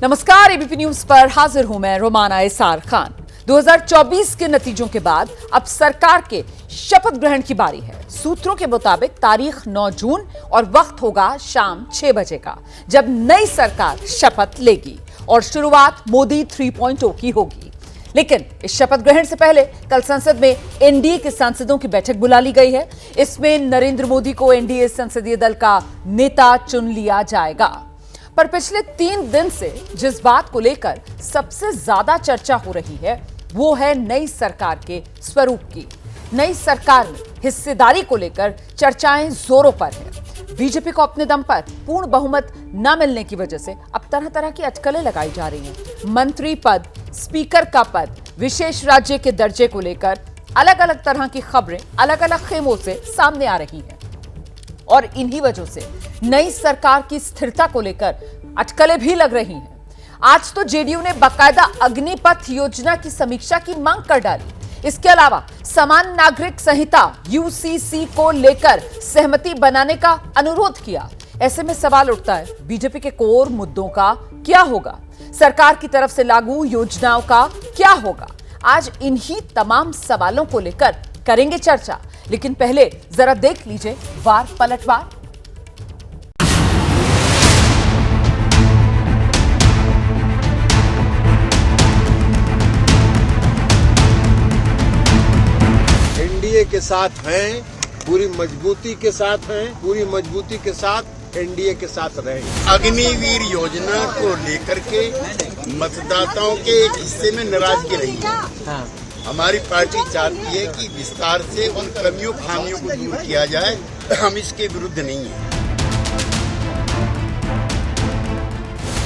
नमस्कार, ABP news पर हाजिर हूं मैं रोमाना इसार खान। 2024 के नतीजों के बाद अब सरकार के शपथ ग्रहण की बारी है। सूत्रों के मुताबिक तारीख 9 जून और वक्त होगा शाम 6 बजे का, जब नई सरकार शपथ लेगी और शुरुआत मोदी 3.0 की होगी। लेकिन इस शपथ ग्रहण से पहले कल संसद में एनडीए के सांसदों की बैठक बुला ली गई है। इसमें नरेंद्र मोदी को एनडीए संसदीय दल का नेता चुन लिया जाएगा। पर पिछले 3 दिन से जिस बात को लेकर सबसे ज्यादा चर्चा हो रही है वो है नई सरकार के स्वरूप की। नई सरकार में हिस्सेदारी को लेकर चर्चाएं जोरों पर है। बीजेपी को अपने दम पर पूर्ण बहुमत न मिलने की वजह से अब तरह तरह की अटकलें लगाई जा रही हैं। मंत्री पद, स्पीकर का पद, विशेष राज्य के दर्जे को लेकर अलग अलग तरह की खबरें अलग अलग खेमों से सामने आ रही हैं और इन्हीं वजह से नई सरकार की स्थिरता को लेकर अटकलें भी लग रही हैं। आज तो जेडीयू ने बाकायदा अग्निपथ योजना की समीक्षा की मांग कर डाली। इसके अलावा समान नागरिक संहिता यूसीसी को लेकर सहमति बनाने का अनुरोध किया। ऐसे में सवाल उठता है, बीजेपी के कोर मुद्दों का क्या होगा? सरकार की तरफ से लागू योजनाओं का क्या होगा? आज इन्हीं तमाम सवालों को लेकर करेंगे चर्चा। लेकिन पहले जरा देख लीजिए वार पलटवार। एनडीए के साथ हैं, पूरी मजबूती के साथ हैं, पूरी मजबूती के साथ एनडीए के साथ रहें। अग्निवीर योजना को लेकर के मतदाताओं के एक हिस्से में नाराजगी रही है। हमारी पार्टी चाहती है कि विस्तार से उन कमियों खामियों को दूर किया जाए। हम इसके विरुद्ध नहीं हैं।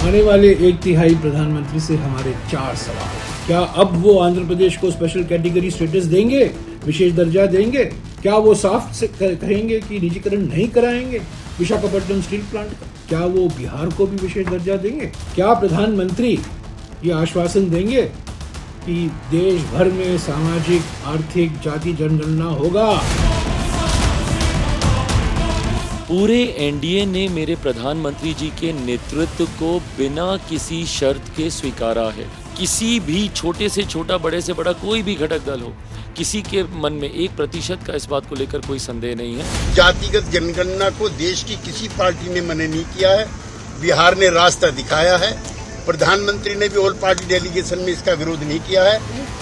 आने वाले 1/3 प्रधानमंत्री से हमारे 4 सवाल। क्या अब वो आंध्र प्रदेश को स्पेशल कैटेगरी स्टेटस देंगे, विशेष दर्जा देंगे? क्या वो साफ से कहेंगे कि निजीकरण नहीं कराएंगे विशाखापट्टनम स्टील प्लांट का? क्या वो बिहार को भी विशेष दर्जा देंगे? क्या प्रधानमंत्री ये आश्वासन देंगे कि देश भर में सामाजिक, आर्थिक, जाति जनगणना होगा? पूरे एनडीए ने मेरे प्रधानमंत्री जी के नेतृत्व को बिना किसी शर्त के स्वीकारा है। किसी भी छोटे से छोटा, बड़े से बड़ा कोई भी घटक दल हो, किसी के मन में 1% का इस बात को लेकर कोई संदेह नहीं है। जातिगत जनगणना को देश की किसी पार्टी ने मना नहीं किया है। बिहार ने रास्ता दिखाया है। प्रधानमंत्री ने भी ऑल पार्टी डेलीगेशन में इसका विरोध नहीं किया है।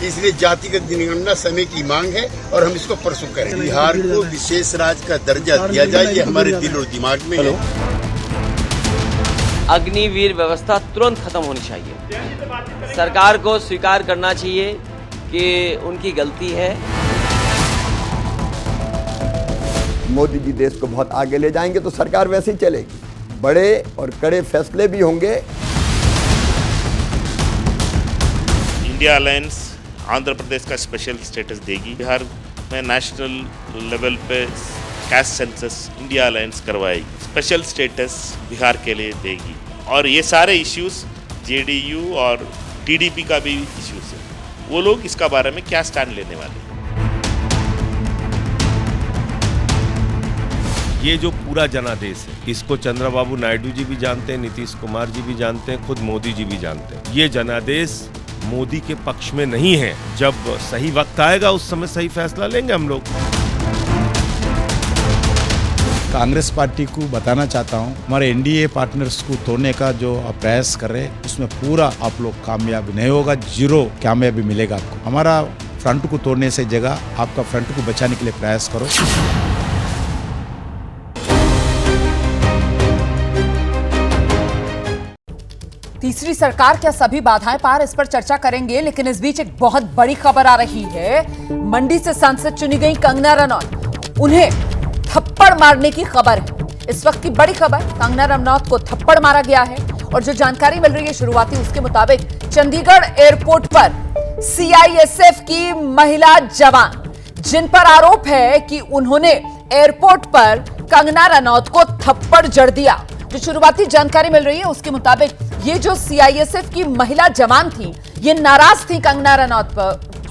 इसलिए जातिगत जनगणना समय की मांग है और हम इसको परसों करें। बिहार को विशेष राज्य का दर्जा दिया जाए, ये हमारे दिल और दिमाग में है। अग्निवीर व्यवस्था तुरंत खत्म होनी चाहिए। सरकार को स्वीकार करना चाहिए कि उनकी गलती है। मोदी जी देश को बहुत आगे ले जाएंगे तो सरकार वैसे ही चलेगी। बड़े और कड़े फैसले भी होंगे। इंडिया अलायंस आंध्र प्रदेश का स्पेशल स्टेटस देगी। बिहार में नेशनल लेवल पे कैस्ट सेंसस इंडिया अलायंस करवाएगी। स्पेशल स्टेटस बिहार के लिए देगी। और ये सारे इश्यूज जेडीयू और टीडीपी का भी इश्यूज है। वो लोग इसका बारे में क्या स्टैंड लेने वाले हैं? ये जो पूरा जनादेश है, इसको चंद्रबाबू नायडू जी भी जानते हैं, नीतीश कुमार जी भी जानते हैं, खुद मोदी जी भी जानते हैं। ये जनादेश मोदी के पक्ष में नहीं है। जब सही वक्त आएगा उस समय सही फैसला लेंगे हम लोग। कांग्रेस पार्टी को बताना चाहता हूं, हमारे एनडीए पार्टनर्स को तोड़ने का जो आप प्रयास कर रहे हैं उसमें पूरा आप लोग कामयाबी नहीं होगा, 0 कामयाबी मिलेगा आपको। हमारा फ्रंट को तोड़ने से जगह आपका फ्रंट को बचाने के लिए प्रयास करो। तीसरी सरकार क्या सभी बाधाएं पार, इस पर चर्चा करेंगे। लेकिन इस बीच एक बहुत बड़ी खबर आ रही है। मंडी से सांसद चुनी गई कंगना रनौत, उन्हें थप्पड़ मारने की खबर है। इस वक्त की बड़ी खबर, कंगना रनौत को थप्पड़ मारा गया है। और जो जानकारी मिल रही है शुरुआती, उसके मुताबिक चंडीगढ़ एयरपोर्ट पर सीआईएसएफ की महिला जवान, जिन पर आरोप है कि उन्होंने एयरपोर्ट पर कंगना रनौत को थप्पड़ जड़ दिया। जो शुरुआती जानकारी मिल रही है उसके मुताबिक ये जो सीआईएसएफ की महिला जवान थी, ये नाराज थी कंगना रनौत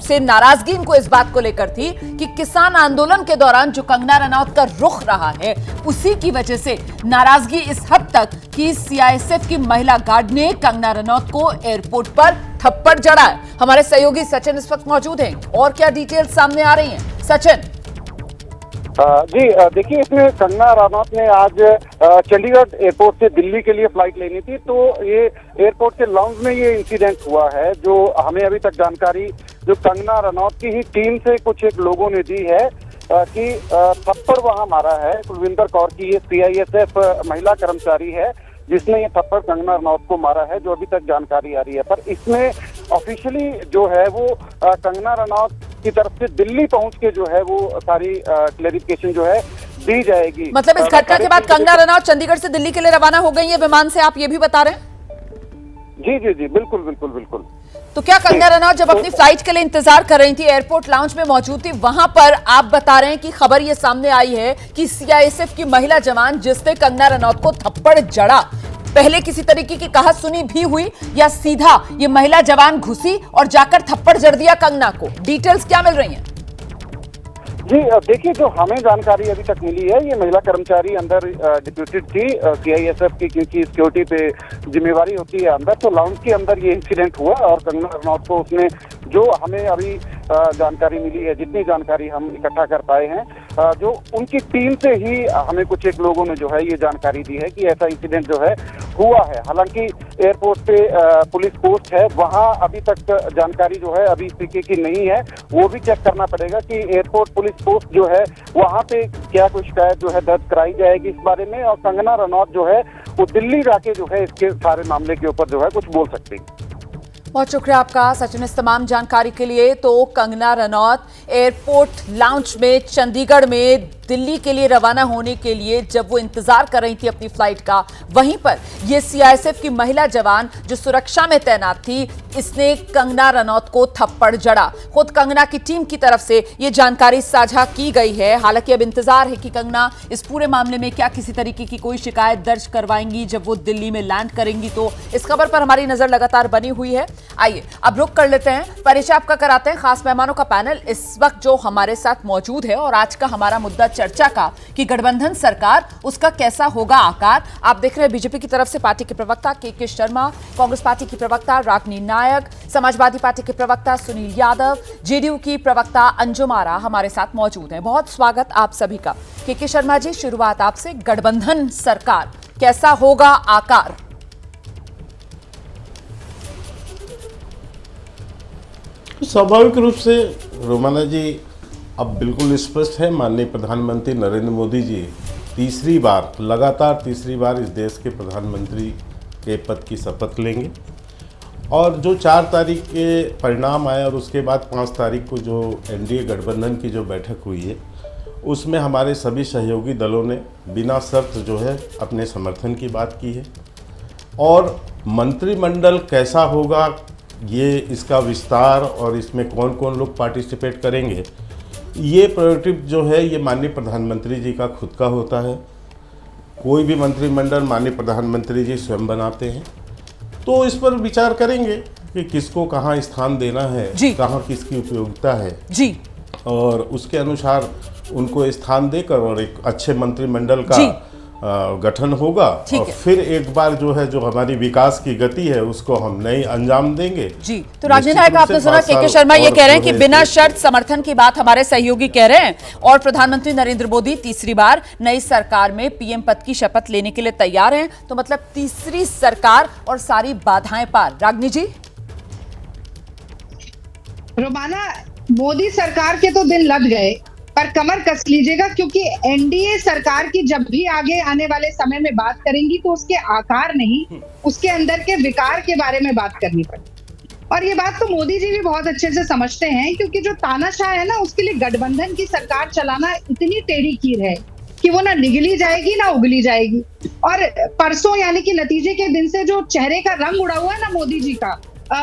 सबसे नाराजगी इनको इस बात को लेकर थी कि किसान आंदोलन के दौरान जो कंगना रनौत का रुख रहा है, उसी की वजह से नाराजगी इस हद तक कि सीआईएसएफ की महिला गार्ड ने कंगना रनौत को एयरपोर्ट पर थप्पड़ जड़ा है। हमारे सहयोगी सचिन इस वक्त मौजूद हैं और क्या डिटेल सामने आ रही हैं, सचिन? जी देखिए, इसमें कंगना रनौत ने आज चंडीगढ़ एयरपोर्ट से दिल्ली के लिए फ्लाइट लेनी थी, तो ये एयरपोर्ट के लाउंज में ये इंसिडेंट हुआ है। जो हमें अभी तक जानकारी जो कंगना रनौत की ही टीम से कुछ एक लोगों ने दी है कि थप्पड़ वहां मारा है। कुलविंदर कौर की ये सीआईएसएफ महिला कर्मचारी है जिसने ये थप्पड़ कंगना रनौत को मारा है, जो अभी तक जानकारी आ रही है। पर इसमें ऑफिशियली जो है वो कंगना रनौत की तरफ से दिल्ली पहुंच के जो है वो सारी क्लेरिफिकेशन जो है दी जाएगी। मतलब इस घटना के बाद कंगना रनौत चंडीगढ़ से दिल्ली के लिए रवाना हो गई है विमान से, आप ये भी बता रहे हैं? जी जी जी, बिल्कुल बिल्कुल बिल्कुल। तो क्या कंगना रनौत जब अपनी फ्लाइट के लिए इंतजार कर रही थी, एयरपोर्ट लाउंज में मौजूद थी, वहां पर आप बता रहे हैं कि खबर ये सामने आई है कि सीआईएसएफ की महिला जवान जिसने कंगना रनौत को थप्पड़ जड़ा, पहले किसी तरीके की कहा सुनी भी हुई या सीधा ये महिला जवान घुसी और जाकर थप्पड़ जड़ दिया कंगना को? डिटेल्स क्या मिल रही हैं? जी देखिए, जो हमें जानकारी अभी तक मिली है, ये महिला कर्मचारी अंदर डिप्यूटेड थी सीआईएसएफ की, क्योंकि सिक्योरिटी पे जिम्मेवारी होती है अंदर। तो लाउंज के अंदर ये इंसिडेंट हुआ और कंगना रनौत को उसने, जो हमें अभी जानकारी मिली है, जितनी जानकारी हम इकट्ठा कर पाए हैं, जो उनकी टीम से ही हमें कुछ एक लोगों ने जो है ये जानकारी दी है कि ऐसा इंसिडेंट जो है हुआ है। हालांकि एयरपोर्ट पे पुलिस पोस्ट है, वहां अभी तक जानकारी जो है अभी इस तरीके की नहीं है। वो भी चेक करना पड़ेगा कि एयरपोर्ट पुलिस पोस्ट जो है वहां पे क्या कोई शिकायत जो है दर्ज कराई जाएगी इस बारे में, और कंगना रनौत जो है वो दिल्ली जाके जो है इसके सारे मामले के ऊपर जो है कुछ बोल सकती है। बहुत शुक्रिया आपका सचिन इस तमाम जानकारी के लिए। तो कंगना रनौत एयरपोर्ट लाउंज में चंडीगढ़ में दिल्ली के लिए रवाना होने के लिए जब वो इंतजार कर रही थी अपनी फ्लाइट का, वहीं पर ये सीआईएसएफ की महिला जवान जो सुरक्षा में तैनात थी, इसने कंगना रनौत को थप्पड़ जड़ा। खुद कंगना की टीम की तरफ से ये जानकारी साझा की गई है। हालांकि अब इंतजार है कि कंगना इस पूरे मामले में क्या किसी तरीके की कोई शिकायत दर्ज करवाएंगी जब वो दिल्ली में लैंड करेंगी। तो इस खबर पर हमारी नजर लगातार बनी हुई है। आइए अब रुक कर लेते हैं, परिचय आपका कराते हैं खास मेहमानों का पैनल इस वक्त जो हमारे साथ मौजूद है। और आज का हमारा मुद्दा चर्चा का कि गठबंधन सरकार, उसका कैसा होगा आकार। आप देख रहे हैं बीजेपी की तरफ से पार्टी के प्रवक्ता के शर्मा, कांग्रेस पार्टी की प्रवक्ता रागिनी नायक, समाजवादी पार्टी के प्रवक्ता सुनील यादव, जेडीयू की प्रवक्ता अंजुम आरा हमारे साथ मौजूद हैं। बहुत स्वागत आप सभी का। के शर्मा जी, शुरुआत आपसे। गठबंधन सरकार कैसा होगा आकार? स्वाभाविक रूप से रोमाना जी, अब बिल्कुल स्पष्ट है, माननीय प्रधानमंत्री नरेंद्र मोदी जी लगातार तीसरी बार इस देश के प्रधानमंत्री के पद की शपथ लेंगे। और जो 4 तारीख के परिणाम आए और उसके बाद 5 तारीख को जो एनडीए गठबंधन की जो बैठक हुई है, उसमें हमारे सभी सहयोगी दलों ने बिना शर्त जो है अपने समर्थन की बात की है। और मंत्रिमंडल कैसा होगा, ये इसका विस्तार और इसमें कौन कौन लोग पार्टिसिपेट करेंगे, ये प्रेरोगेटिव जो है ये माननीय प्रधानमंत्री जी का खुद का होता है। कोई भी मंत्रिमंडल माननीय प्रधानमंत्री जी स्वयं बनाते हैं। तो इस पर विचार करेंगे कि किसको कहाँ स्थान देना है, कहाँ किसकी उपयोगिता है जी, और उसके अनुसार उनको स्थान देकर और एक अच्छे मंत्रिमंडल का गठन होगा। और फिर एक बार जो है जो हमारी विकास की गति है उसको हम नई अंजाम देंगे जी। तो रागिनी नायक, आपने सुना के शर्मा ये कह रहे हैं कि बिना शर्त समर्थन की बात हमारे सहयोगी कह रहे हैं, और प्रधानमंत्री नरेंद्र मोदी तीसरी बार नई सरकार में पीएम पद की शपथ लेने के लिए तैयार हैं। तो मतलब तीसरी सरकार और सारी बाधाएं पार। रागिनी जी? रोमाना, मोदी सरकार के तो दिन लग गए, पर कमर कस लीजिएगा, क्योंकि एनडीए सरकार की जब भी आगे आने वाले समय में बात करेंगी तो उसके आकार नहीं, उसके अंदर के विकार के बारे में बात करनी पड़ेगी। और ये बात तो मोदी जी भी बहुत अच्छे से समझते हैं, क्योंकि जो तानाशाह है ना, उसके लिए गठबंधन की सरकार चलाना इतनी टेढ़ी खीर है कि वो ना निगली जाएगी ना उगली जाएगी। और परसों यानी कि नतीजे के दिन से जो चेहरे का रंग उड़ा हुआ है ना मोदी जी का,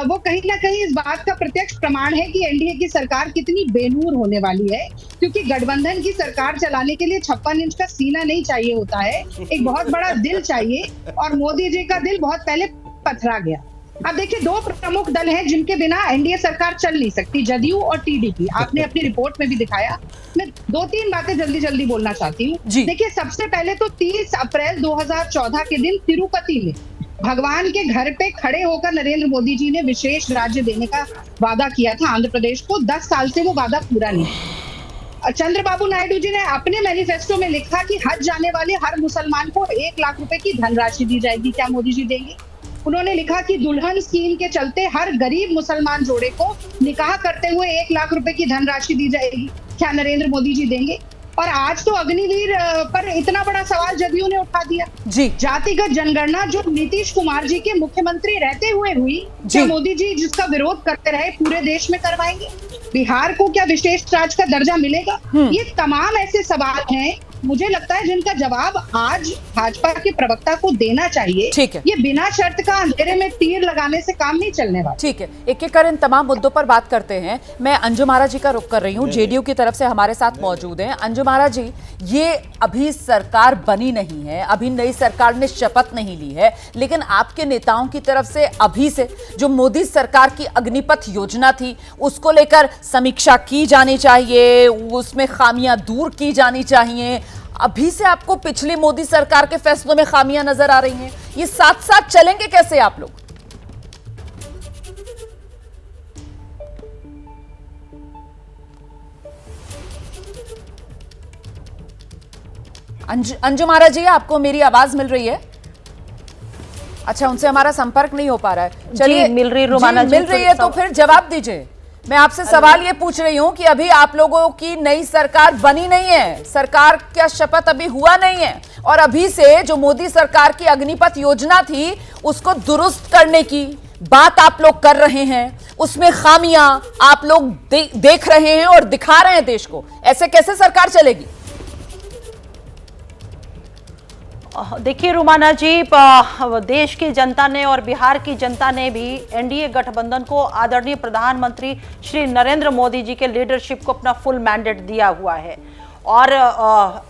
वो कहीं ना कहीं इस बात का प्रत्यक्ष प्रमाण है कि एनडीए की सरकार कितनी बेनूर होने वाली है। क्योंकि गठबंधन की सरकार चलाने के लिए 56 इंच का सीना नहीं चाहिए होता है, एक बहुत बड़ा दिल चाहिए, और मोदी जी का दिल बहुत पहले पथरा गया। अब देखिए, दो प्रमुख दल हैं जिनके बिना एनडीए सरकार चल नहीं सकती, जदयू और टीडीपी। आपने अपनी रिपोर्ट में भी दिखाया। मैं 2-3 बातें जल्दी जल्दी बोलना चाहती हूँ। देखिए, सबसे पहले तो 30 अप्रैल 2014 के दिन तिरुपति में भगवान के घर पे खड़े होकर नरेंद्र मोदी जी ने विशेष राज्य देने का वादा किया था आंध्र प्रदेश को। 10 साल से वो वादा पूरा नहीं। चंद्रबाबू नायडू जी ने अपने मैनिफेस्टो में लिखा कि हज जाने वाले हर मुसलमान को 1 लाख रुपए की धनराशि दी जाएगी। क्या मोदी जी देंगे? उन्होंने लिखा कि दुल्हन स्कीम के चलते हर गरीब मुसलमान जोड़े को निकाह करते हुए 1 लाख रुपए की धनराशि दी जाएगी। क्या नरेंद्र मोदी जी देंगे? और आज तो अग्निवीर पर इतना बड़ा सवाल जदयू ने उठा दिया। जातिगत जनगणना जो नीतीश कुमार जी के मुख्यमंत्री रहते हुए हुई, क्या मोदी जी जिसका विरोध करते रहे पूरे देश में करवाएंगे? बिहार को क्या विशेष राज्य का दर्जा मिलेगा? ये तमाम ऐसे सवाल हैं, मुझे लगता है, जिनका जवाब आज भाजपा के प्रवक्ता को देना चाहिए। ठीक है। ये बिना शर्त का अंधेरे में तीर लगाने से काम नहीं चलने वाला। ठीक है, एक एक कर इन तमाम मुद्दों पर बात करते हैं। मैं अंजुम आरा जी का रुख कर रही हूँ, जेडीयू की तरफ से हमारे साथ मौजूद हैं। अंजुम आरा जी, ये अभी सरकार बनी नहीं है, अभी नई सरकार ने शपथ नहीं ली है, लेकिन आपके नेताओं की तरफ से अभी से जो मोदी सरकार की अग्निपथ योजना थी उसको लेकर समीक्षा की जानी चाहिए, उसमें खामियां दूर की जानी चाहिए। अभी से आपको पिछली मोदी सरकार के फैसलों में खामियां नजर आ रही हैं। ये साथ साथ चलेंगे कैसे आप लोग? अंजुम आरा जी, आपको मेरी आवाज मिल रही है? अच्छा, उनसे हमारा संपर्क नहीं हो पा रहा है। चलिए, मिल रही रोमाना जी, मिल रही है तो फिर जवाब दीजिए। मैं आपसे सवाल ये पूछ रही हूं कि अभी आप लोगों की नई सरकार बनी नहीं है, सरकार का शपथ अभी हुआ नहीं है, और अभी से जो मोदी सरकार की अग्निपथ योजना थी उसको दुरुस्त करने की बात आप लोग कर रहे हैं, उसमें खामियां आप लोग देख रहे हैं और दिखा रहे हैं देश को। ऐसे कैसे सरकार चलेगी? देखिए रुमाना जी, देश की जनता ने और बिहार की जनता ने भी एनडीए गठबंधन को आदरणीय प्रधानमंत्री श्री नरेंद्र मोदी जी के लीडरशिप को अपना फुल मैंडेट दिया हुआ है। और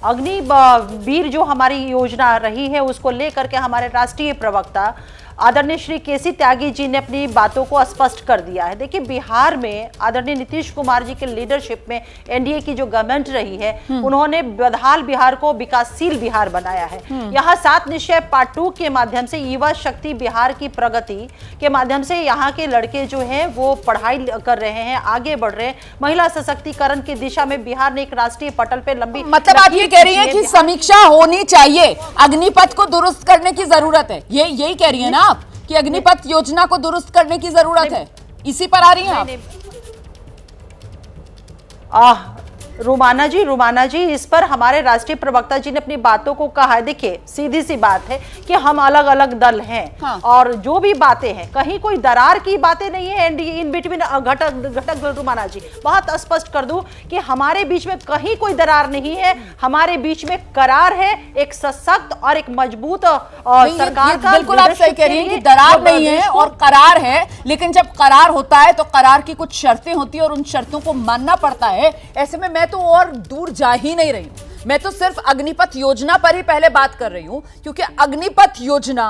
अग्निवीर जो हमारी योजना रही है उसको लेकर के हमारे राष्ट्रीय प्रवक्ता आदरणीय श्री केसी त्यागी जी ने अपनी बातों को स्पष्ट कर दिया है। देखिए, बिहार में आदरणीय नीतीश कुमार जी के लीडरशिप में एनडीए की जो गवर्नमेंट रही है, उन्होंने बदहाल बिहार को विकासशील बिहार बनाया है। यहाँ 7 निश्चय पार्ट 2 के माध्यम से युवा शक्ति बिहार की प्रगति के माध्यम से यहाँ के लड़के जो हैं वो पढ़ाई कर रहे हैं, आगे बढ़ रहे हैं। महिला सशक्तिकरण की दिशा में बिहार ने एक राष्ट्रीय पटल पे लंबी, मतलब आप ये कह रही है कि समीक्षा होनी चाहिए, अग्निपथ को दुरुस्त करने की जरूरत है, ये यही कह रही है ना आप कि अग्निपथ योजना को दुरुस्त करने की जरूरत है? इसी पर आ रही हैं आप? रुमाना जी, इस पर हमारे राष्ट्रीय प्रवक्ता जी ने अपनी बातों को कहा है। देखिए, सीधी सी बात है कि हम अलग अलग दल हैं, और जो भी बातें हैं, कहीं कोई दरार की बातें नहीं है एनडीए इन बिटवीन घटक दल। रुमाना जी, बहुत स्पष्ट कर दूं कि हमारे बीच में कहीं कोई दरार नहीं है, हमारे बीच में करार है, एक सशक्त और एक मजबूत सरकार का। बिल्कुल आप सही कह रही हैं कि दरार नहीं है और करार है, लेकिन जब करार होता है तो करार की कुछ शर्तें होती है और उन शर्तों को मानना पड़ता है। ऐसे में मैं तो और दूर जा ही नहीं रही हूं, मैं तो सिर्फ अग्निपथ योजना पर ही पहले बात कर रही हूं, क्योंकि अग्निपथ योजना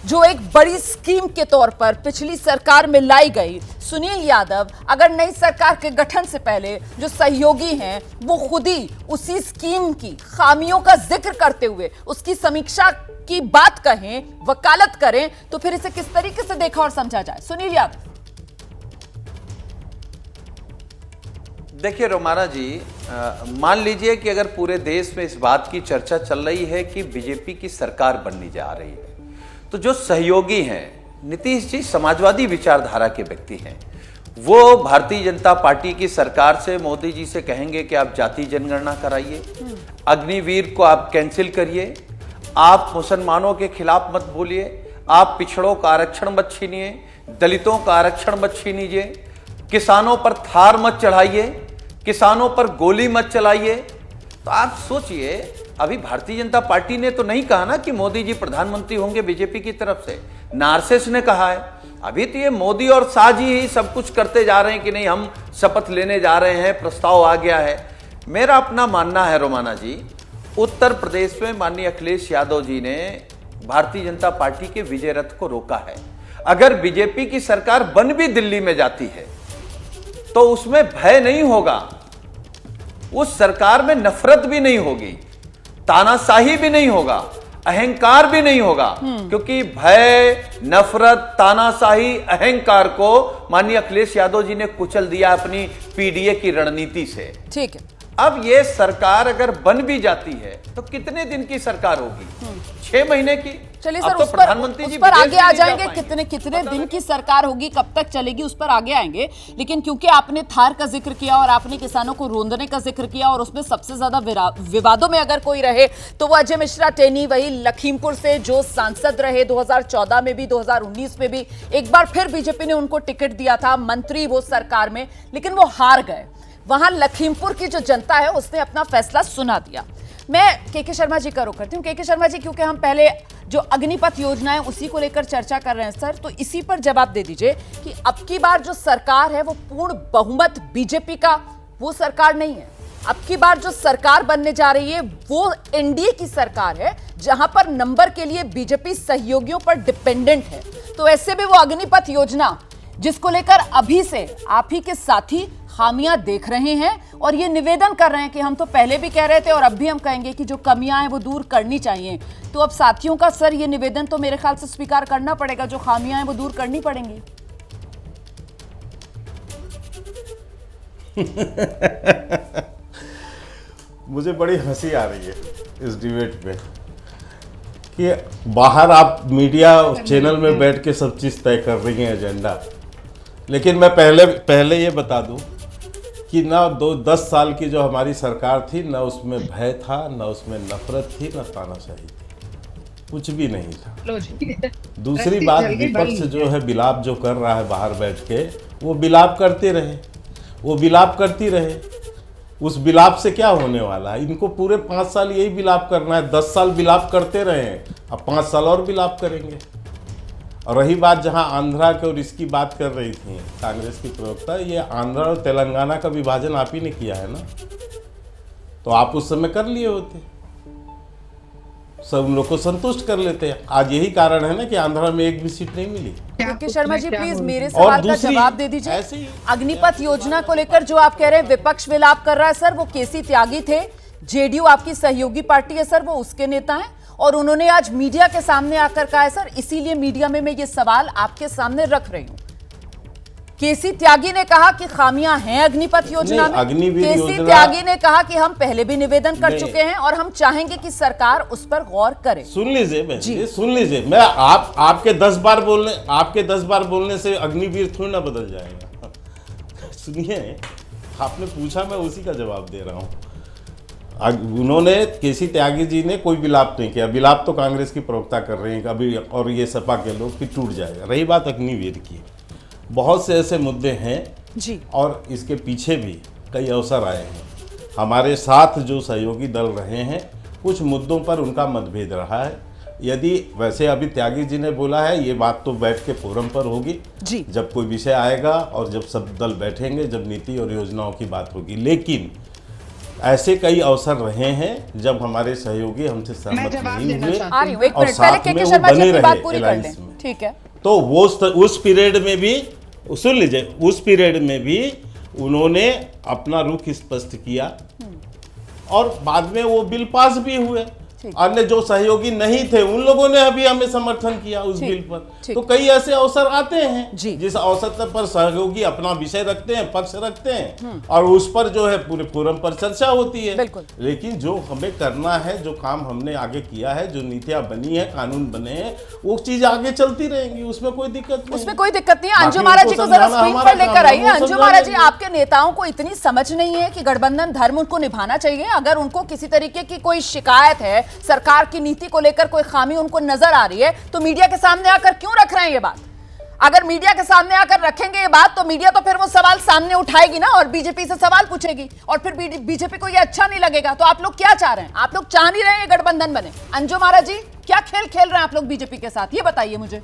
जो एक बड़ी स्कीम के तौर पर पिछली सरकार में लाई गई, सुनील यादव अगर नई सरकार के गठन से पहले जो सहयोगी हैं वो खुद ही उसी स्कीम की खामियों का जिक्र करते हुए उसकी समीक्षा की बात कहें, वकालत करें, तो फिर इसे किस तरीके से देखा और समझा जाए? सुनील यादव। देखिए रोमाना जी, मान लीजिए कि अगर पूरे देश में इस बात की चर्चा चल रही है कि बीजेपी की सरकार बनने जा रही है, तो जो सहयोगी हैं, नीतीश जी समाजवादी विचारधारा के व्यक्ति हैं, वो भारतीय जनता पार्टी की सरकार से, मोदी जी से कहेंगे कि आप जाति जनगणना कराइए, अग्निवीर को आप कैंसिल करिए, आप मुसलमानों के खिलाफ मत बोलिए, आप पिछड़ों का आरक्षण मत छीनिए, दलितों का आरक्षण मत छीनिए, किसानों पर थार मत चढ़ाइए, किसानों पर गोली मत चलाइए। तो आप सोचिए, अभी भारतीय जनता पार्टी ने तो नहीं कहा ना कि मोदी जी प्रधानमंत्री होंगे बीजेपी की तरफ से, नारसेस ने कहा है। अभी तो ये मोदी और शाह जी ही सब कुछ करते जा रहे हैं कि नहीं हम शपथ लेने जा रहे हैं, प्रस्ताव आ गया है। मेरा अपना मानना है रोमाना जी, उत्तर प्रदेश में माननीय अखिलेश यादव जी ने भारतीय जनता पार्टी के विजय रथ को रोका है। अगर बीजेपी की सरकार बन भी दिल्ली में जाती है तो उसमें भय नहीं होगा, उस सरकार में नफरत भी नहीं होगी, तानाशाही भी नहीं होगा, अहंकार भी नहीं होगा, क्योंकि भय, नफरत, तानाशाही, अहंकार को माननीय अखिलेश यादव जी ने कुचल दिया अपनी पीडीए की रणनीति से। ठीक है, अब ये सरकार अगर बन भी जाती है तो कितने दिन की सरकार होगी? 6 महीने की। चलिए अब सर, तो उस प्रधानमंत्री जी पर विदेश आगे भी आ नहीं जा जाएंगे, पाएंगे। कितने दिन की सरकार होगी, कब तक चलेगी, उस पर आगे आएंगे। लेकिन क्योंकि आपने थार का जिक्र किया और आपने किसानों को रोंदने का जिक्र किया और उसमें सबसे ज्यादा विवादों में अगर कोई रहे तो वो अजय मिश्रा टेनी, वही लखीमपुर से जो सांसद रहे 2014 में भी, 2019 में भी, एक बार फिर बीजेपी ने उनको टिकट दिया था, मंत्री वो सरकार में, लेकिन वो हार गए। वहां लखीमपुर की जो जनता है उसने अपना फैसला सुना दिया। मैं के शर्मा जी का रुख करती हूँ। के शर्मा जी, क्योंकि हम पहले जो अग्निपथ योजना है उसी को लेकर चर्चा कर रहे हैं सर, तो इसी पर जवाब दे दीजिए कि अब की बार जो सरकार है वो पूर्ण बहुमत बीजेपी का वो सरकार नहीं है। अब की बार जो सरकार बनने जा रही है वो एनडीए की सरकार है, जहां पर नंबर के लिए बीजेपी सहयोगियों पर डिपेंडेंट है। तो ऐसे में वो अग्निपथ योजना जिसको लेकर अभी से आप ही के साथी खामियां देख रहे हैं और ये निवेदन कर रहे हैं कि हम तो पहले भी कह रहे थे और अब भी हम कहेंगे कि जो कमियां हैं वो दूर करनी चाहिए, तो अब साथियों का सर ये निवेदन तो मेरे ख्याल से स्वीकार करना पड़ेगा, जो खामियां हैं वो दूर करनी पड़ेंगी। मुझे बड़ी हंसी आ रही है इस डिबेट में कि बाहर आप मीडिया चैनल में बैठ के सब चीज़ तय कर रही हैं एजेंडा, लेकिन मैं पहले ये बता दूं कि ना 10 साल की जो हमारी सरकार थी, ना उसमें भय था, ना उसमें नफरत थी, ना तानाशाही थी, कुछ भी नहीं था। दूसरी बात, विपक्ष जो है विलाप जो कर रहा है बाहर बैठ के, वो विलाप करते रहे, वो विलाप करती रहे। उस विलाप से क्या होने वाला है? इनको पूरे 5 साल यही विलाप करना है। 10 साल विलाप करते रहे, अब 5 साल और विलाप करेंगे। और रही बात जहां आंध्रा के और इसकी बात कर रही थी कांग्रेस की प्रवक्ता, ये आंध्रा और तेलंगाना का विभाजन आप ही ने किया है ना, तो आप उस समय कर लिए होते, सब लोग को संतुष्ट कर लेते हैं। आज यही कारण है ना कि आंध्रा में एक भी सीट नहीं मिली। के शर्मा जी, प्लीज मेरे सवाल का जवाब दे दीजिए। अग्निपथ योजना को लेकर जो आप कह रहे हैं विपक्ष विलाप कर रहा है सर, वो केसी त्यागी थे, जेडीयू आपकी सहयोगी पार्टी है सर, वो उसके नेता हैं और उन्होंने आज मीडिया के सामने आकर कहा है सर, इसीलिए मीडिया में मैं ये सवाल आपके सामने रख रही हूं। केसी त्यागी ने कहा कि खामियां हैं अग्निपथ योजना में। केसी त्यागी ने कहा कि हम पहले भी निवेदन कर चुके हैं और हम चाहेंगे कि सरकार उस पर गौर करे। सुन लीजिए, सुन लीजिए, मैं आपके 10 बार बोलने से अग्निवीर थोड़ी ना बदल जाएगा। सुनिए, आपने पूछा, मैं उसी का जवाब दे रहा हूं। उन्होंने, केसी त्यागी जी ने कोई विलाप नहीं किया। विलाप तो कांग्रेस की प्रवक्ता कर रहे हैं अभी और ये सपा के लोग कि टूट जाएगा। रही बात अग्निवीर की, बहुत से ऐसे मुद्दे हैं जी, और इसके पीछे भी कई अवसर आए हैं। हमारे साथ जो सहयोगी दल रहे हैं, कुछ मुद्दों पर उनका मतभेद रहा है। यदि वैसे अभी त्यागी जी ने बोला है, ये बात तो बैठ के फोरम पर होगी जी, जब कोई विषय आएगा और जब सब दल बैठेंगे, जब नीति और योजनाओं की बात होगी। लेकिन ऐसे कई अवसर रहे हैं जब हमारे सहयोगी हमसे सहमत नहीं हुए और साथ में वो बने रहे एलायंस में। ठीक है, तो वो उस पीरियड में भी, सुन लीजिए, उस पीरियड में भी उन्होंने अपना रुख स्पष्ट किया और बाद में वो बिल पास भी हुए। अन्य जो सहयोगी नहीं थे उन लोगों ने अभी हमें समर्थन किया उस बिल पर। तो कई ऐसे अवसर आते हैं जिस अवसर पर सहयोगी अपना विषय रखते हैं, पक्ष रखते हैं और उस पर जो है पूरे फोरम पर चर्चा होती है। लेकिन जो हमें करना है, जो काम हमने आगे किया है, जो नीतियां बनी है, कानून बने हैं, वो चीज आगे चलती रहेंगी, उसमें कोई दिक्कत नहीं। उसमें कोई दिक्कत नहीं है। अंजू महाराज जी को जरा स्क्रीन पर लेकर आइए। अंजू महाराज जी, आपके नेताओं को इतनी समझ नहीं है कि गठबंधन धर्म उनको निभाना चाहिए? अगर उनको किसी तरीके की कोई शिकायत है, सरकार की नीति को लेकर कोई खामी उनको नजर आ रही है, तो मीडिया के सामने आकर क्यों रख रहे हैं ये बात? अगर मीडिया के सामने आकर रखेंगे ये बात, तो मीडिया तो फिर वो सवाल सामने उठाएगी ना और बीजेपी से सवाल पूछेगी और फिर बीजेपी को ये अच्छा नहीं लगेगा। तो आप लोग क्या चाह रहे हैं? आप लोग चाह नहीं रहे हैं गठबंधन बने? अंजू महाराज जी, क्या खेल खेल रहे हैं आप लोग बीजेपी के साथ, ये बताइए मुझे।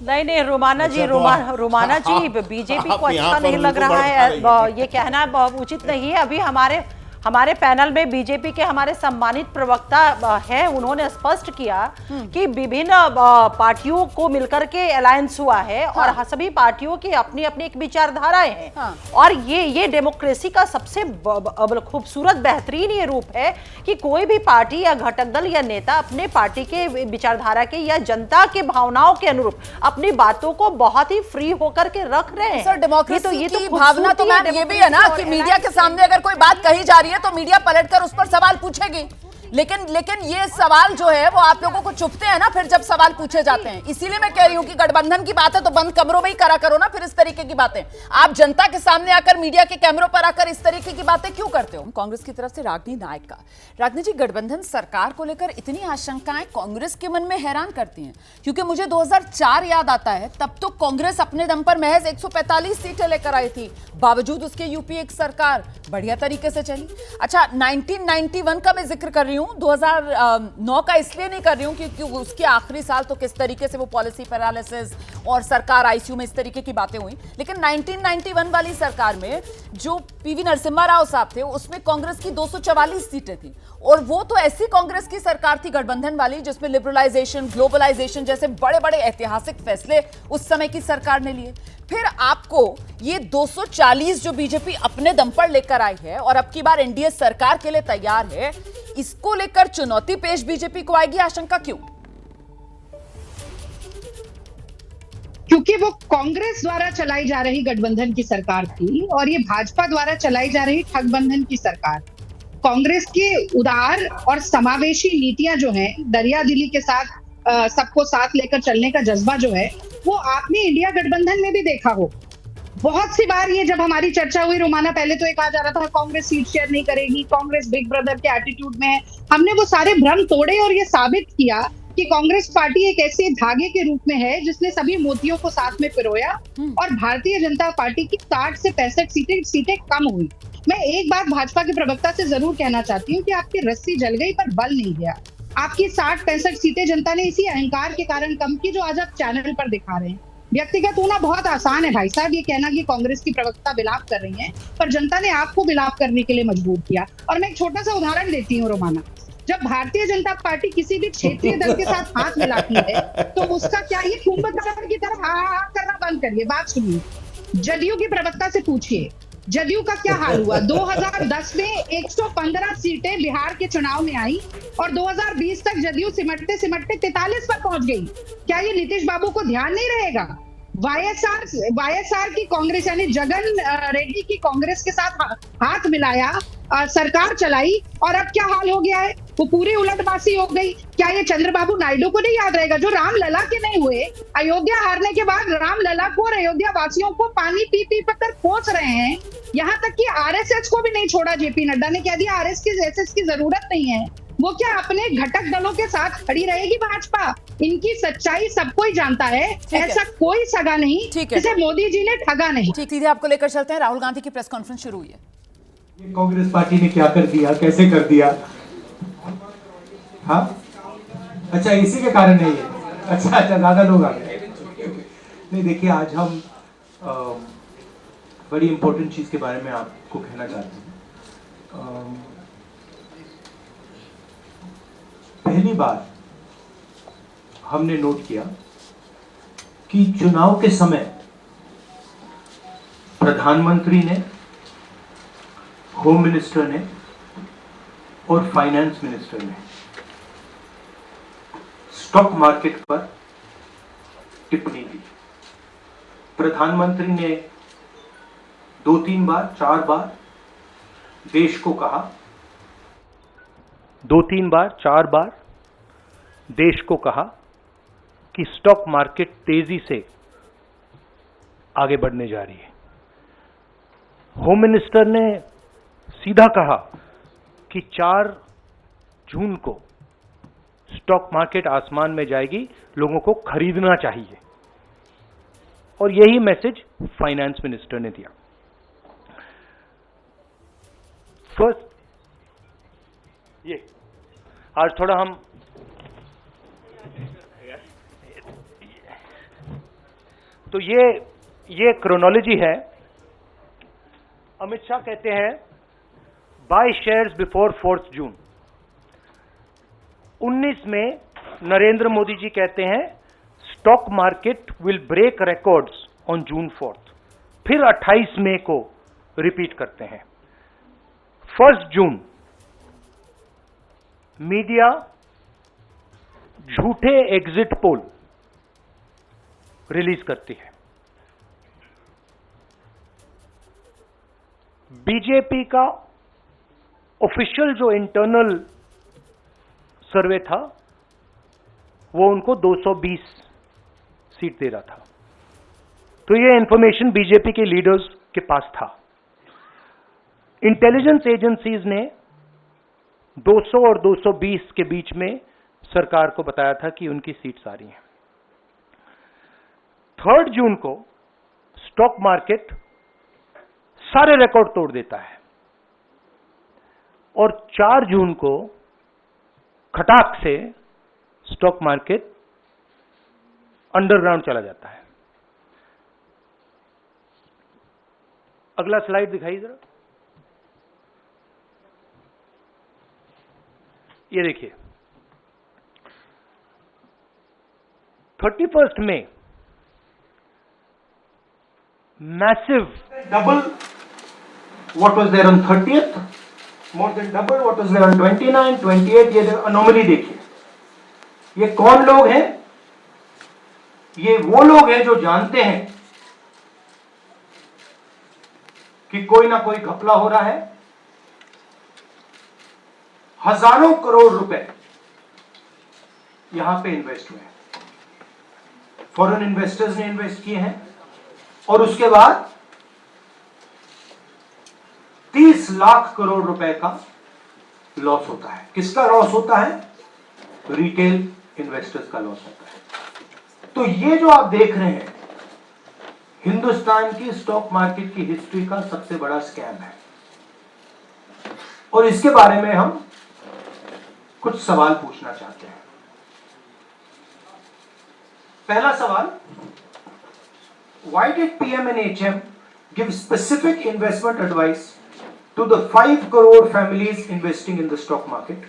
नहीं, रोमाना जी, बीजेपी को अच्छा नहीं लग रहा है, ये कहना उचित नहीं है। अभी हमारे पैनल में बीजेपी के हमारे सम्मानित प्रवक्ता है, उन्होंने स्पष्ट किया कि विभिन्न पार्टियों को मिलकर के अलायंस हुआ है और सभी पार्टियों की अपनी अपनी एक विचारधाराएं हैं और ये डेमोक्रेसी का सबसे खूबसूरत बेहतरीन ये रूप है कि कोई भी पार्टी या घटक दल या नेता अपने पार्टी के विचारधारा के या जनता के भावनाओं के अनुरूप अपनी बातों को बहुत ही फ्री होकर के रख रहे हैं। सर, डेमोक्रेसी की भावना तो मैम ये भी है ना कि मीडिया के सामने अगर कोई बात कही जा रही है तो मीडिया पलटकर उस पर सवाल पूछेगी, लेकिन ये सवाल जो है वो आप लोगों को चुभते हैं ना फिर जब सवाल पूछे जाते हैं। इसीलिए मैं कह रही हूं कि गठबंधन की बात है तो बंद कमरों में ही करा करो ना फिर इस तरीके की बातें। आप जनता के सामने आकर मीडिया के कैमरों पर आकर इस तरीके की बातें क्यों करते हो? कांग्रेस की तरफ से रागिनी नायक का, रागिनी जी, गठबंधन सरकार को लेकर इतनी आशंकाएं कांग्रेस के मन में हैरान करती हैं, क्योंकि मुझे 2004 याद आता है, तब तो कांग्रेस अपने दम पर महज 145 सीटें लेकर आई थी, बावजूद उसके यूपीए की सरकार बढ़िया तरीके से चली। अच्छा, 1991 का मैं जिक्र कर रही हूं, 2009 का इसलिए नहीं कर रही हूं क्योंकि उसके आखिरी साल तो किस तरीके से वो पॉलिसी पैरालिसिस और सरकार आईसीयू में इस तरीके की बातें हुई, लेकिन 1991 वाली सरकार में जो पीवी नरसिम्हा राव साहब थे उसमें कांग्रेस की 244 सीटें थी और वो तो ऐसी कांग्रेस की सरकार थी गठबंधन वाली जिसमें लिबरलाइजेशन, ग्लोबलाइजेशन जैसे बड़े बड़े ऐतिहासिक फैसले उस समय की सरकार ने लिए। फिर आपको ये 240 जो बीजेपी अपने दम पर लेकर आई है और अब की बार एनडीए सरकार के लिए तैयार है, इसको लेकर चुनौती पेश बीजेपी को आएगी, आशंका क्यों? क्योंकि वो कांग्रेस द्वारा चलाई जा रही गठबंधन की सरकार थी और ये भाजपा द्वारा चलाई जा रही ठगबंधन की सरकार। कांग्रेस के उदार और समावेशी नीतियां जो हैं, दरिया दिली के साथ सबको साथ लेकर चलने का जज्बा जो है, वो आपने इंडिया गठबंधन में भी देखा हो। बहुत सी बार ये जब हमारी चर्चा हुई रोमाना, पहले तो ये कहा जा रहा था कांग्रेस सीट शेयर नहीं करेगी, कांग्रेस बिग ब्रदर के एटीट्यूड में है। हमने वो सारे भ्रम तोड़े और ये साबित किया कि कांग्रेस पार्टी एक ऐसे धागे के रूप में है जिसने सभी मोतियों को साथ में पिरोया और भारतीय जनता पार्टी की 60 से 65 सीटें कम हुई। मैं एक बात भाजपा के प्रवक्ता से जरूर कहना चाहती हूँ कि आपकी रस्सी जल गई पर बल नहीं गया। आपकी 60-65 सीटें जनता ने इसी अहंकार के कारण कम की जो आज आप चैनल पर दिखा रहे हैं। व्यक्तिगत होना बहुत आसान है भाई साहब, ये कहना कि कांग्रेस की प्रवक्ता विलाप कर रही हैं, पर जनता ने आपको विलाप करने के लिए मजबूर किया। और मैं एक छोटा सा उदाहरण देती हूँ रोमाना, जब भारतीय जनता पार्टी किसी भी क्षेत्रीय दल के साथ हाथ मिलाती है तो उसका क्या, ये कुंभकर्ण की तरफ हा करना बंद करिए, बात सुनिए। जदयू की प्रवक्ता से पूछिए जदयू का क्या हाल हुआ। 2010 में 115 सीटें बिहार के चुनाव में आई और 2020 तक जदयू सिमटते सिमटते 43 पर पहुंच गई। क्या ये नीतीश बाबू को ध्यान नहीं रहेगा? वाईएसआर की कांग्रेस यानी जगन रेड्डी की कांग्रेस के साथ हाथ मिलाया, सरकार चलाई और अब क्या हाल हो गया है, वो पूरी उलटबासी हो गई। क्या ये चंद्रबाबू नायडू को नहीं याद रहेगा, जो राम लला के नहीं हुए, अयोध्या हारने के बाद राम लला को और अयोध्या वासियों को पानी पी पी कर कोस रहे हैं। यहाँ तक कि आरएसएस को भी नहीं छोड़ा। जेपी नड्डा ने कह दिया आरएसएस की जरूरत नहीं है। वो क्या अपने घटक दलों के साथ खड़ी रहेगी भाजपा? इनकी सच्चाई सबको ही जानता है, ऐसा कोई सगा नहीं जिसे मोदी जी ने ठगा नहीं। ठीक, सीधे आपको लेकर चलते हैं। राहुल गांधी की प्रेस कॉन्फ्रेंस शुरू हुई है। कांग्रेस पार्टी ने क्या कर दिया, कैसे कर दिया? हाँ, अच्छा इसी के कारण नहीं है। अच्छा ज्यादा लोग आ गए। नहीं, देखिए आज हम बड़ी इंपॉर्टेंट चीज के बारे में आपको कहना चाहते हैं। पहली बार हमने नोट किया कि चुनाव के समय प्रधानमंत्री ने, होम मिनिस्टर ने और फाइनेंस मिनिस्टर ने स्टॉक मार्केट पर टिप्पणी दी। प्रधानमंत्री ने 2-3 बार 4 बार देश को कहा, 2-3 बार 4 बार देश को कहा कि स्टॉक मार्केट तेजी से आगे बढ़ने जा रही है। होम मिनिस्टर ने सीधा कहा कि 4 जून को स्टॉक मार्केट आसमान में जाएगी, लोगों को खरीदना चाहिए। और यही मैसेज फाइनेंस मिनिस्टर ने दिया। फर्स्ट, ये आज थोड़ा हम तो ये क्रोनोलॉजी है। अमित शाह कहते हैं बाय शेयर्स बिफोर 4th जून। 19 में नरेंद्र मोदी जी कहते हैं stock market will break records on June 4th। फिर 28 मई को रिपीट करते हैं। 1 जून मीडिया झूठे एग्जिट पोल रिलीज करती है। बीजेपी का ऑफिशियल जो इंटरनल सर्वे था वो उनको 220 सीट दे रहा था। तो ये इंफॉर्मेशन बीजेपी के लीडर्स के पास था। इंटेलिजेंस एजेंसीज ने 200 और 220 के बीच में सरकार को बताया था कि उनकी सीट्स आ रही हैं। 3 जून को स्टॉक मार्केट सारे रिकॉर्ड तोड़ देता है और 4 जून को खटाक से स्टॉक मार्केट अंडरग्राउंड चला जाता है। अगला स्लाइड दिखाइए जरा। ये देखिए 31 मई massive double what was there on 30th, more than double what was there on 29, 28। ये अनोमली देखिए। ये कौन लोग हैं? ये वो लोग हैं जो जानते हैं कि कोई ना कोई घपला हो रहा है। हजारों करोड़ रुपए यहां पे इन्वेस्ट हुए हैं, फॉरेन इन्वेस्टर्स ने इन्वेस्ट किए हैं और उसके बाद 30 लाख करोड़ रुपए का लॉस होता है। किसका लॉस होता है? रिटेल इन्वेस्टर्स का लॉस होता है। तो ये जो आप देख रहे हैं हिंदुस्तान की स्टॉक मार्केट की हिस्ट्री का सबसे बड़ा स्कैम है और इसके बारे में हम कुछ सवाल पूछना चाहते हैं। पहला सवाल, why did PM and HM give specific investment advice to the 5 crore families investing in the stock market?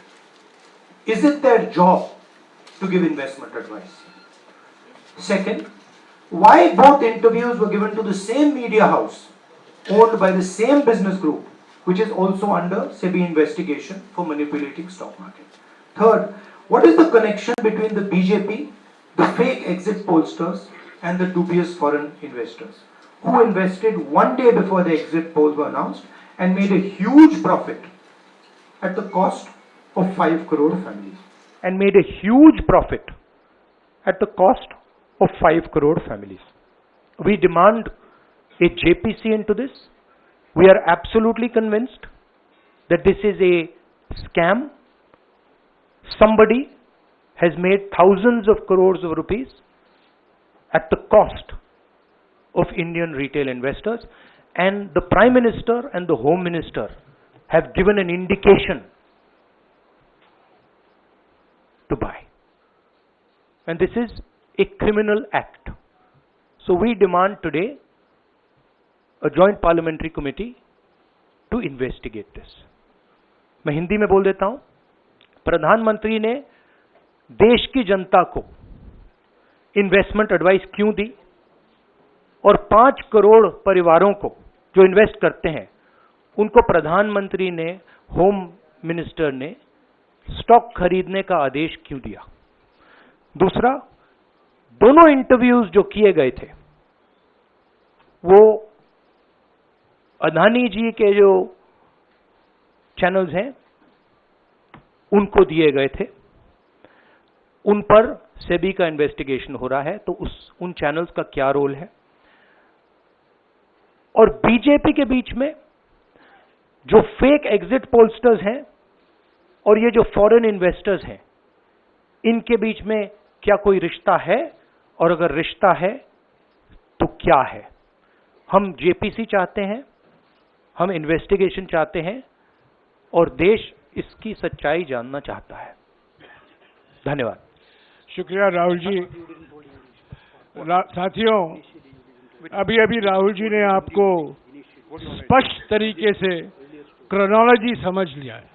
Is it their job to give investment advice? Second, why both interviews were given to the same media house owned by the same business group which is also under SEBI investigation for manipulating stock market? Third, what is the connection between the BJP, the fake exit pollsters and the dubious foreign investors who invested one day before the exit polls were announced and made a huge profit at the cost of 5 crore families? And made a huge profit at the cost of 5 crore families. We demand a JPC into this. We are absolutely convinced that this is a scam. Somebody has made thousands of crores of rupees at the cost of Indian retail investors, and the Prime Minister and the Home Minister have given an indication to buy. And this is a criminal act. So we demand today a joint parliamentary committee to investigate this. मैं हिंदी में बोल देता हूं। प्रधानमंत्री ने देश की जनता को इन्वेस्टमेंट एडवाइस क्यों दी और 5 करोड़ परिवारों को जो इन्वेस्ट करते हैं उनको प्रधानमंत्री ने, होम मिनिस्टर ने स्टॉक खरीदने का आदेश क्यों दिया? दूसरा, दोनों इंटरव्यूज जो किए गए थे वो अदानी जी के जो चैनल्स हैं उनको दिए गए थे। उन पर सेबी का इन्वेस्टिगेशन हो रहा है, तो उन चैनल्स का क्या रोल है? और बीजेपी के बीच में जो फेक एग्जिट पोलस्टर्स हैं और ये जो फॉरेन इन्वेस्टर्स हैं, इनके बीच में क्या कोई रिश्ता है? और अगर रिश्ता है तो क्या है? हम जेपीसी चाहते हैं, हम इन्वेस्टिगेशन चाहते हैं और देश इसकी सच्चाई जानना चाहता है। धन्यवाद। शुक्रिया राहुल जी। साथियों, अभी अभी राहुल जी ने आपको स्पष्ट तरीके से क्रोनोलॉजी समझ लिया है।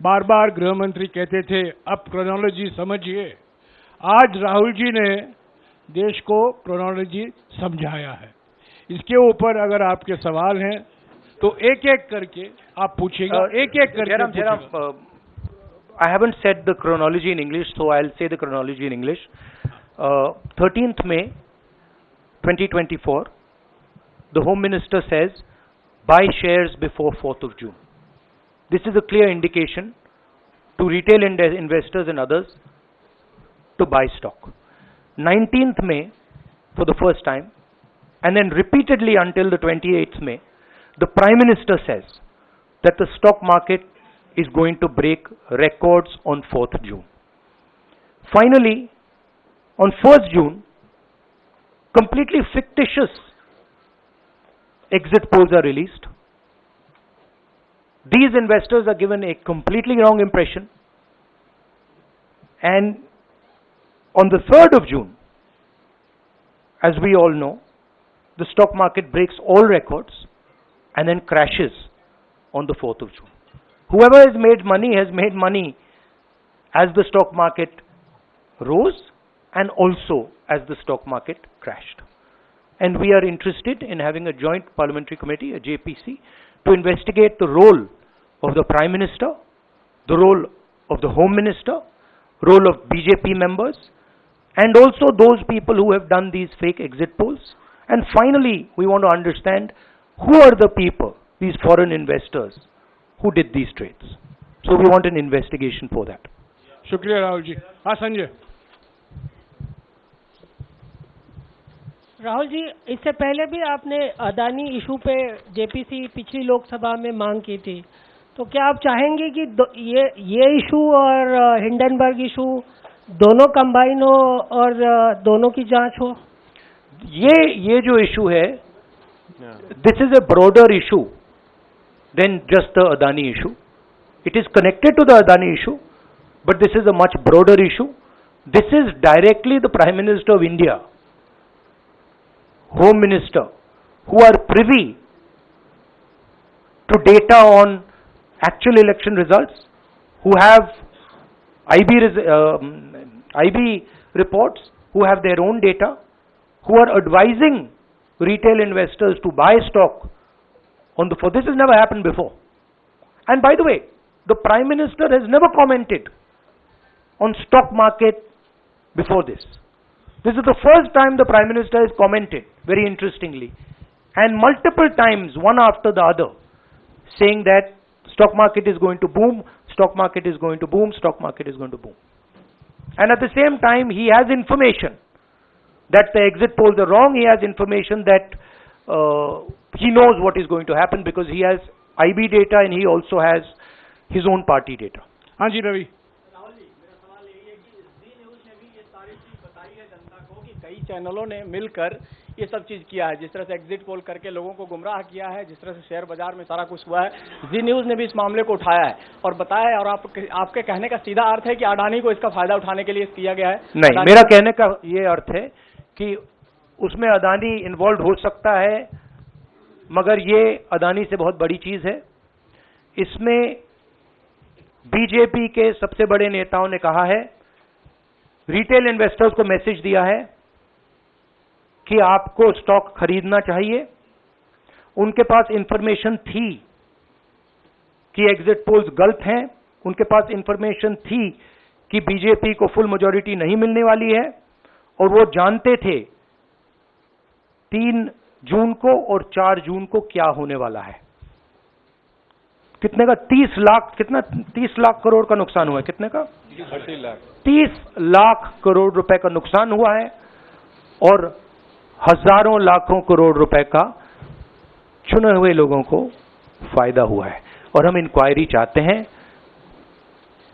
बार बार गृह मंत्री कहते थे अब क्रोनोलॉजी समझिए। आज राहुल जी ने देश को क्रोनोलॉजी समझाया है। इसके ऊपर अगर आपके सवाल हैं तो एक एक करके आप पूछेगा, एक एक करके पूछेगा। I haven't said the chronology in English, so I'll say the chronology in English. 13th May 2024, the Home Minister says, buy shares before 4th of June. This is a clear indication to retail investors and others to buy stock. 19th May, for the first time, and then repeatedly until the 28th May, the Prime Minister says that the stock market is going to break records on 4th June. Finally, on 1st June, completely fictitious exit polls are released. These investors are given a completely wrong impression. And on the 3rd of June, as we all know, the stock market breaks all records and then crashes on the 4th of June. Whoever has made money as the stock market rose and also as the stock market crashed. And we are interested in having a joint parliamentary committee, a JPC, to investigate the role of the Prime Minister, the role of the Home Minister, role of BJP members, and also those people who have done these fake exit polls. And finally, we want to understand who are the people, these foreign investors, who did these trades. So we want an investigation for that. शुक्रिया राहुल जी। हाँ संजय। राहुल जी, इससे पहले भी आपने Adani issue पे JPC पिछली लोकसभा में मांग की थी, तो क्या आप चाहेंगे कि ये इशू और हिंडनबर्ग इशू दोनों कंबाइन हो और दोनों की जांच हो? ये जो इशू है, this is a broader issue than just the Adani issue. It is connected to the Adani issue, but this is a much broader issue. This is directly the Prime Minister of India, Home Minister, who are privy to data on actual election results, who have IB reports, who have their own data, who are advising retail investors to buy stock on the 4th. This has never happened before. And by the way, the Prime Minister has never commented on stock market before this. This is the first time the Prime Minister has commented, very interestingly, and multiple times, one after the other, saying that stock market is going to boom, stock market is going to boom, stock market is going to boom. And at the same time, he has information that the exit polls are wrong. He has information that he knows what is going to happen because he has IB data and he also has his own party data. हाँ जी रवि। कई चैनलों ने मिलकर ये सब चीज किया है, जिस तरह से एग्जिट पोल करके लोगों को गुमराह किया है, जिस तरह से शेयर बाजार में सारा कुछ हुआ है, जी न्यूज ने भी इस मामले को उठाया है और बताया है। और आपके कहने का सीधा अर्थ है कि अडानी को इसका फायदा उठाने के लिए किया गया है? नहीं, मेरा कहने का ये अर्थ है कि उसमें अडानी इन्वॉल्व हो सकता है, मगर ये अडानी से बहुत बड़ी चीज है। इसमें बीजेपी के सबसे बड़े नेताओं ने कहा है, रिटेल इन्वेस्टर्स को मैसेज दिया है कि आपको स्टॉक खरीदना चाहिए। उनके पास इंफॉर्मेशन थी कि एग्जिट पोल्स गलत हैं, उनके पास इंफॉर्मेशन थी कि बीजेपी को फुल मेजॉरिटी नहीं मिलने वाली है, और वो जानते थे 3 जून को और 4 जून को क्या होने वाला है। कितने का? 30 लाख, कितना 30 लाख करोड़ का नुकसान हुआ है? कितने का? 30 लाख करोड़ रुपए का नुकसान हुआ है और हजारों लाखों करोड़ रुपए का चुने हुए लोगों को फायदा हुआ है। और हम इंक्वायरी चाहते हैं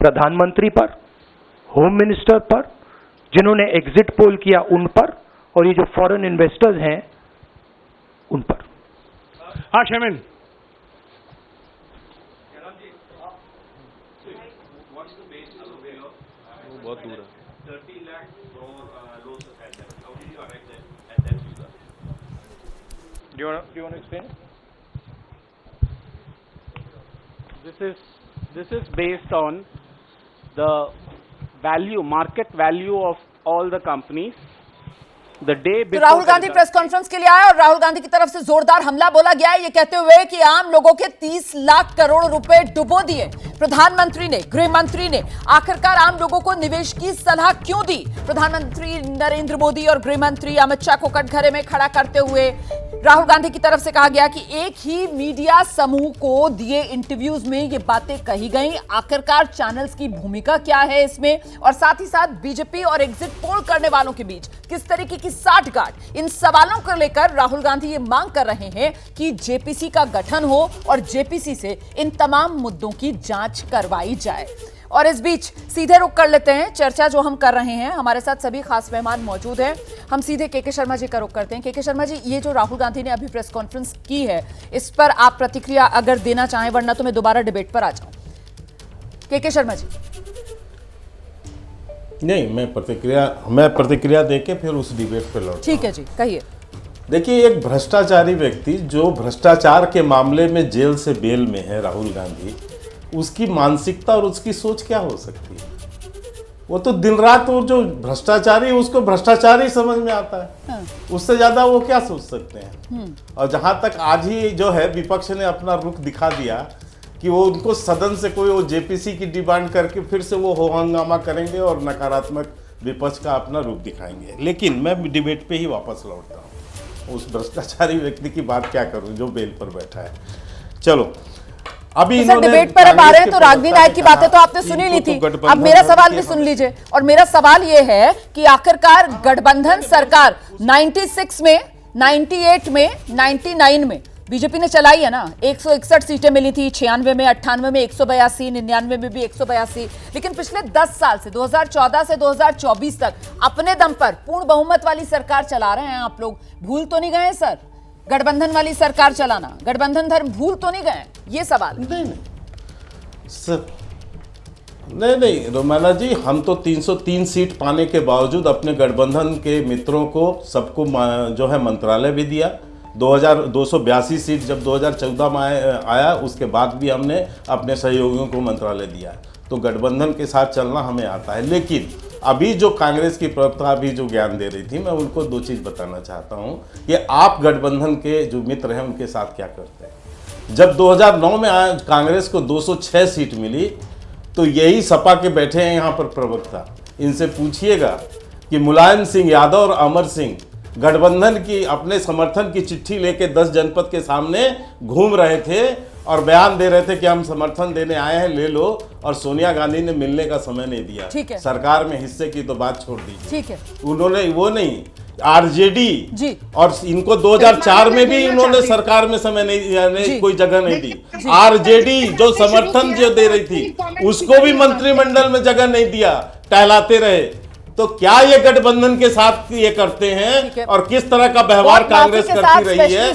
प्रधानमंत्री पर, होम मिनिस्टर पर, जिन्होंने एग्जिट पोल किया उन पर, और ये जो फॉरेन इन्वेस्टर्स हैं उन पर। हाँ शेमिन। बहुत दूर है। Do you want to explain? This is based on the market value of all the companies. The day तो before Rahul Gandhi press conference के लिए आए और राहुल गांधी की तरफ से जोरदार हमला बोला गया है, ये कहते हुए कि आम लोगों के 30 लाख करोड़ रुपए डुबो दिए। प्रधानमंत्री ने, गृह मंत्री ने आखिरकार आम लोगों को निवेश की सलाह क्यों दी? प्रधानमंत्री नरेंद्र मोदी और गृह मंत्री अमित शाह को कटघरे में खड़ा करते हुए राहुल गांधी की तरफ से कहा गया कि एक ही मीडिया समूह को दिए इंटरव्यूज में ये बातें कही गई। आखिरकार चैनल्स की भूमिका क्या है इसमें, और साथ ही साथ बीजेपी और एग्जिट पोल करने वालों के बीच किस तरीके की साठगांठ, इन सवालों को लेकर राहुल गांधी ये मांग कर रहे हैं कि जेपीसी का गठन हो और जेपीसी से इन तमाम मुद्दों की जांच करवाई जाए। और इस बीच सीधे रुक कर लेते हैं चर्चा जो हम कर रहे हैं। हमारे साथ सभी खास मेहमान मौजूद हैं। हम सीधे के शर्मा जी का रुक करते हैं। के शर्मा जी, ये जो राहुल गांधी ने अभी प्रेस कॉन्फ्रेंस की है, इस पर आप प्रतिक्रिया अगर देना चाहें, वरना तो मैं दोबारा डिबेट पर आ जाऊं। के शर्मा जी। नहीं, मैं प्रतिक्रिया देके फिर उस डिबेट पे लौट। ठीक है जी, कहिए। देखिए, एक भ्रष्टाचारी व्यक्ति जो भ्रष्टाचार के मामले में जेल से बेल में है, राहुल गांधी, उसकी मानसिकता और उसकी सोच क्या हो सकती है? वो तो दिन रात वो जो भ्रष्टाचारी है उसको भ्रष्टाचारी समझ में आता है। उससे ज्यादा वो क्या सोच सकते हैं? और जहां तक आज ही जो है विपक्ष ने अपना रुख दिखा दिया कि वो उनको सदन से कोई वो जेपीसी की डिमांड करके फिर से वो हो हंगामा करेंगे और नकारात्मक विपक्ष का अपना रूप दिखाएंगे। लेकिन मैं डिबेट पे ही वापस लौटता हूँ। उस भ्रष्टाचारी व्यक्ति की बात क्या करूँ जो बेल पर बैठा है। चलो, अभी डिबेट पर अब आ रहे हैं तो राघवी नायक की बातें तो आपने सुनी ली थी। अब मेरा सवाल भी सुन लीजिए, और मेरा सवाल ये है कि आखिरकार गठबंधन सरकार 96 में, 98 में, 99 में बीजेपी ने चलाई है ना। 161 सीटें मिली थी, 96 में, 98 में 182, 99 में भी 182। लेकिन पिछले 10 साल से 2014 से 2024 तक अपने दम पर पूर्ण बहुमत वाली सरकार चला रहे हैं आप लोग। भूल तो नहीं गए सर गठबंधन वाली सरकार चलाना? गठबंधन धर्म भूल तो नहीं गए? ये सवाल। नहीं रोमाना जी, हम तो 303 सीट पाने के बावजूद अपने गठबंधन के मित्रों को सबको जो है मंत्रालय भी दिया। 282 सीट जब 2014 में आया, उसके बाद भी हमने अपने सहयोगियों को मंत्रालय दिया। तो गठबंधन के साथ चलना हमें आता है। लेकिन अभी जो कांग्रेस की प्रवक्ता अभी जो ज्ञान दे रही थी, मैं उनको दो चीज़ बताना चाहता हूं कि आप गठबंधन के जो मित्र हैं उनके साथ क्या करते हैं। जब 2009 में कांग्रेस को 206 सीट मिली तो यही सपा के बैठे हैं यहाँ पर प्रवक्ता, इनसे पूछिएगा कि मुलायम सिंह यादव और अमर सिंह गठबंधन की अपने समर्थन की चिट्ठी लेके 10 जनपद के सामने घूम रहे थे और बयान दे रहे थे कि हम समर्थन देने आए हैं, ले लो। और सोनिया गांधी ने मिलने का समय नहीं दिया। ठीक है। सरकार में हिस्से की तो बात छोड़ दीजिए। ठीक है। उन्होंने वो नहीं, आरजेडी जी, और इनको 2004 में भी उन्होंने सरकार में समय नहीं, कोई जगह नहीं दी। आरजेडी जो समर्थन जो दे रही थी उसको भी मंत्रिमंडल में जगह नहीं दिया, टहलाते रहे। तो क्या ये गठबंधन के साथ ये करते हैं और किस तरह का व्यवहार कांग्रेस करती रही है?